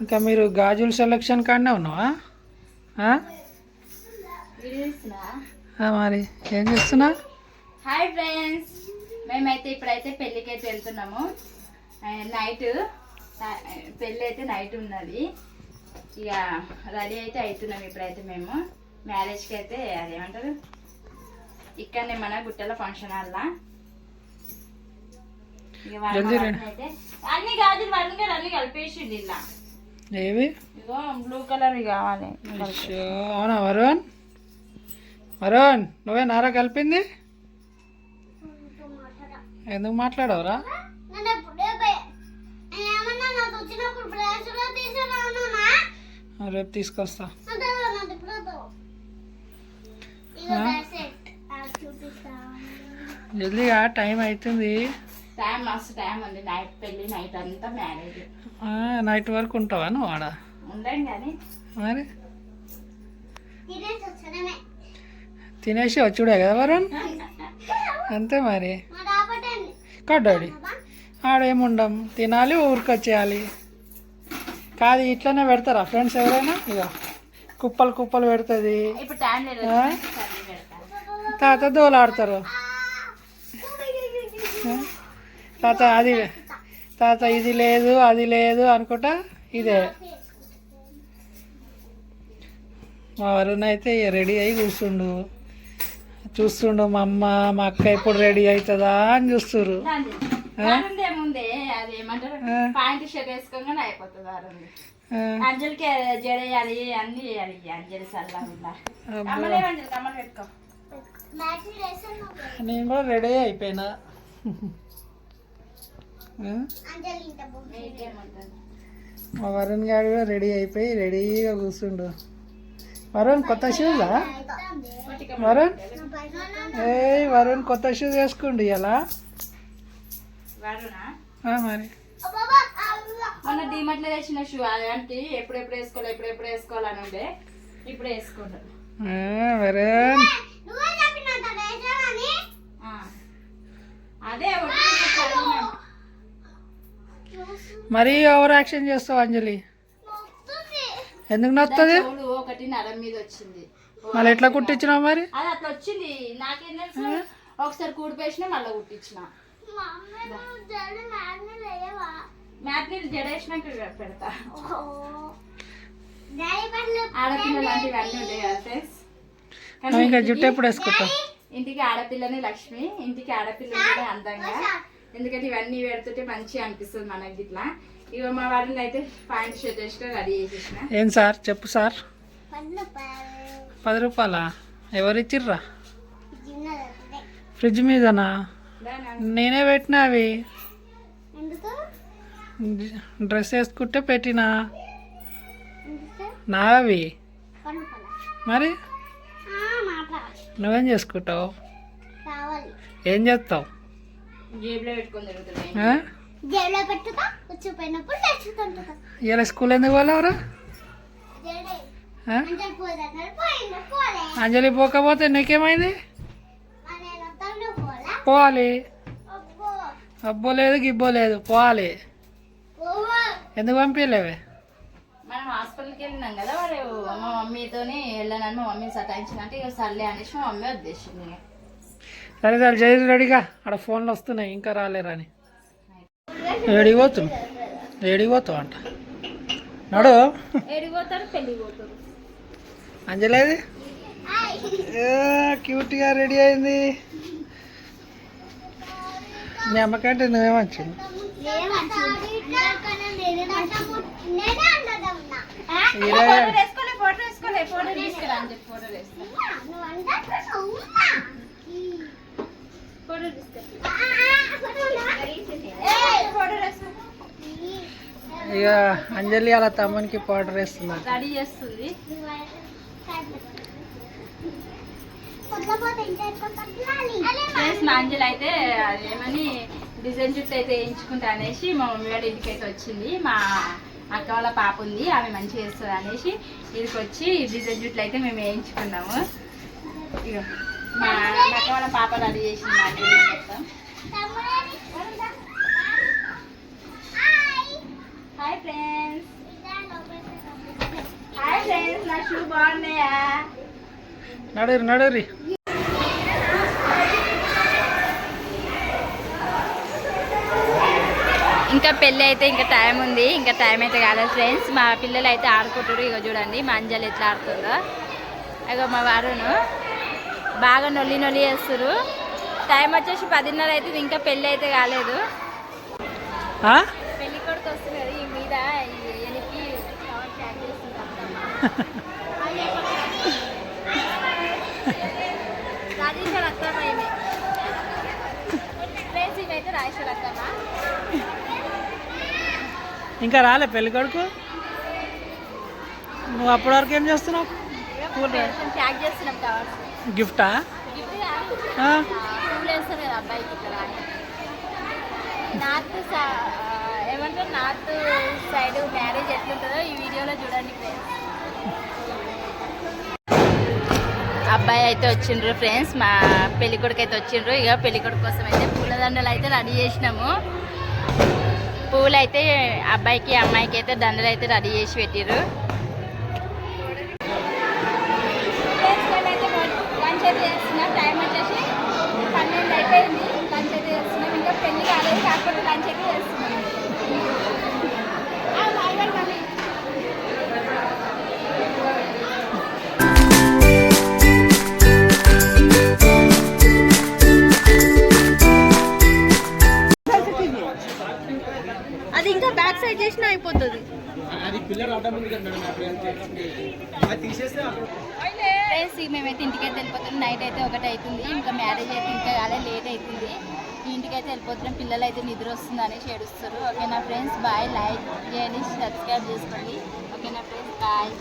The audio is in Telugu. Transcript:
ఇంకా మీరు గాజుల సెలక్షన్ కాడనే ఉన్నావా? మరి ఏం చేస్తున్నా? హాయ్ ఫ్రెండ్స్, మేమైతే ఇప్పుడైతే పెళ్ళికైతే వెళ్తున్నాము. నైట్ పెళ్ళి అయితే నైట్ ఉన్నది. ఇక రెడీ అయితే అవుతున్నాం ఇప్పుడైతే మేము మ్యారేజ్కి అయితే. అదేమంటారు, ఇక్కడనే మన గుట్టల ఫంక్షన్ హాల్లా. అయితే అన్ని గాజులు వరకు అన్ని కలిపేసిండి ఇలా. ఏవి? ఇగో బ్లూ కలర్ కావాలి. అవునా వరుణ్? వరుణ్ నువ్వే నారా కలిపింది? ఎందుకు మాట్లాడవరా? రేపు తీసుకొస్తా. జల్దీగా టైం అవుతుంది. టైం మస్తు టైం ఉంది. నైట్ పెళ్ళి, నైట్ అంతా మ్యారేజ్. నైట్ వరకు ఉంటావా నువ్వు ఆడ? ఉండండి కానీ మరి తినేసి వచ్చుడే కదా వరుణ్. అంతే మరి. కడ్డాడి ఆడేముండం, తినాలి ఊరికొచ్చేయాలి. కాదు ఇట్లనే పెడతారా ఫ్రెండ్స్ ఎవరైనా? ఇక కుప్పలు కుప్పలు పెడుతుంది. తాత దోలాడతారు. తాత ఇది లేదు అది లేదు అనుకుంటా ఇదే. మా వరుణ్ అయితే రెడీ అయ్యి చూస్తుండు మా అమ్మ మా అక్క ఎప్పుడు రెడీ అవుతుందా అని చూస్తుర్రు. పాయింట్ షర్ట్ వేసుకోగానే అయిపోతుంది. అంజలికి జడేయాలి, అన్ని చేయాలి. అంజలి పెట్టుకో. నేను కూడా రెడీ అయిపోయినా. మా వరుణ్ గారు కూడా రెడీ అయిపోయి రెడీగా కూర్చుండు. వరుణ్ కొత్త షూజా? వరుణ్ కొత్త షూస్ వేసుకోండి ఇలా. మరి మొన్న డిమార్ట్లో తెచ్చిన షూ అలాంటి ఎప్పుడెప్పుడు వేసుకోవాలని ఉండే. ఇప్పుడు వేసుకోండి. వరుణ్ అదే మరీ ఓవర్ యాక్షన్ చేస్తావు అంజలి. ఎందుకు నచ్చుతుంది? ఒకటి నరం మీద వచ్చింది. మళ్ళీ ఎట్లా కుట్టించినావు మరి? అది అట్లా వచ్చింది. నాకేం తెలుసు. ఒకసారి కూడిపేసిన మళ్ళీ కుట్టించిన. మ్యాట్నీళ్ళు జడేసినాక పెడతా. ఆడపిల్ల లాంటివి అన్నీ ఉంటాయి కదా ఫ్రెండ్స్. ఇంకా జుట్టు ఎప్పుడు వేసుకుంటావు? ఇంటికి ఆడపిల్లనే లక్ష్మి, ఇంటికి ఆడపిల్ల కూడా అందంగా. ఎందుకంటే ఇవన్నీ పెడుతుంటే మంచిగా అనిపిస్తుంది మనకి ఇట్లా. ఇక మా వారిని అయితే పాయింట్ షర్ట్ వేసుకొని రెడీ చేసేసిన. ఏం సార్ చెప్పు సార్. 10 రూపాయలా? ఎవరిచ్చిర్రా? ఫ్రిడ్జ్ మీదనా? నేనే పెట్టినా. అవి డ్రెస్ వేసుకుంటే పెట్టినా. నావి మరి. నువ్వేం చేసుకుంటావు? ఏం చేస్తావు? ఇలా స్కూల్ ఎందుకు పోలేవరా? అంజలి పోకపోతే నీకేమైంది? పోవాలి. అబ్బో లేదు గిబ్బో లేదు, పోవాలి. ఎందుకు పంపించలేవే? మనం హాస్పిటల్కి వెళ్ళినాం కదా, వాడు మా మమ్మీతోని వెళ్ళానని మా మమ్మీని సతాయించిందంటే ఇక సర్లే అనేసి మా మమ్మీ ఉద్దేశింది. సరే సరే జైలు రెడీగా. అక్కడ ఫోన్లు వస్తున్నాయి ఇంకా రాలేరని. ఏడిపోతావు అంట. నడు. అంజలేది క్యూట్గా రెడీ అయింది. మీ అమ్మకంటే నువ్వేమొచ్చింది? ఇక అంజలి అలా తమ్మునికి పౌడర్ వేస్తున్నారు. రెడీ చేస్తుంది. మా అంజలి అయితే ఏమని డిజైన్ జుట్టు అయితే వేయించుకుంటా అనేసి మా మమ్మీ వాళ్ళ ఇంటికి అయితే వచ్చింది. మా అక్క వాళ్ళ పాప ఉంది, ఆమె మంచిగా వేస్తుంది అనేసి ఇదికి వచ్చి డిజైన్ జుట్లు అయితే మేము వేయించుకున్నాము. ఇక మా అక్క వాళ్ళ పాప రెడీ చేసింది. మా అంజలి మొత్తం. Hi friends. ఫ్రెండ్స్ నా షూ బాగున్నాయా? నడురి నడురి. ఇంకా పెళ్ళి అయితే ఇంకా టైం ఉంది, ఇంకా టైం అయితే కాలేదు ఫ్రెండ్స్. మా పిల్లలు అయితే ఆడుకుంటారు. ఇక చూడండి మా అంజలి ఎట్లా ఆడుతుందో. ఇక మా వారును బాగా నొల్లి నొల్లి చేస్తారు. టైం వచ్చేసి 10:30 అవుతుంది, ఇంకా పెళ్ళి అయితే కాలేదు. పెళ్లి కొడుకు వస్తున్నది ఈ మీద ఎనికి రాజేశ్వర్ అత్తమ్మ ఇవి ఫ్రెండ్స్, ఇవైతే రాజేశ్వర్ అత్తమ్మ. ఇంకా రాలే పెళ్లి కొడుకు. నువ్వు అప్పటి వరకు ఏం చేస్తున్నావు? ప్యాక్ చేస్తున్నాం కవర్స్. గిఫ్టా? గిఫ్ట్ పూలు వేస్తారు కదా అబ్బాయికి ఇక్కడ. నార్త్ ఏమంటారు, నార్త్ సైడ్ మ్యారేజ్ ఎట్లుంటుందో ఈ వీడియోలో చూడండి ఫ్రెండ్స్. అబ్బాయి అయితే వచ్చిండ్రు ఫ్రెండ్స్, మా పెళ్లి కొడుకు అయితే వచ్చిండ్రు. ఇక పెళ్లి కొడుకు కోసం అయితే పూలదండలు అయితే రెడీ చేసినాము. పూలు అయితే అబ్బాయికి అమ్మాయికి అయితే దండలు అయితే రెడీ చేసి పెట్టిర్రు. లంచ్ అయితే చేస్తున్నాం. టైం వచ్చేసి 12 అయిపోయింది. లంచ్ అయితే చేస్తున్నాం. ఇంకా పెళ్లి కాలేదు, కాకపోతే లంచ్ అయితే చేస్తున్నాం. అది ఇంకా బ్యాక్ సైడ్ చేసినా అయిపోతుంది. ఫ్రెండ్స్ మేమైతే ఇంటికైతే వెళ్ళిపోతున్నాం. నైట్ అయితే 1 అవుతుంది. ఇంకా మ్యారేజ్ అయితే ఇంకా కాలేదు, లేట్ అవుతుంది. ఇంటికైతే వెళ్ళిపోతున్నాం. పిల్లలు అయితే నిద్ర వస్తుందని ఏడుస్తారు. ఓకేనా ఫ్రెండ్స్, బాయ్. లైక్ చేయండి, సబ్స్క్రైబ్ చేసుకోండి. ఓకేనా ఫ్రెండ్స్, బాయ్.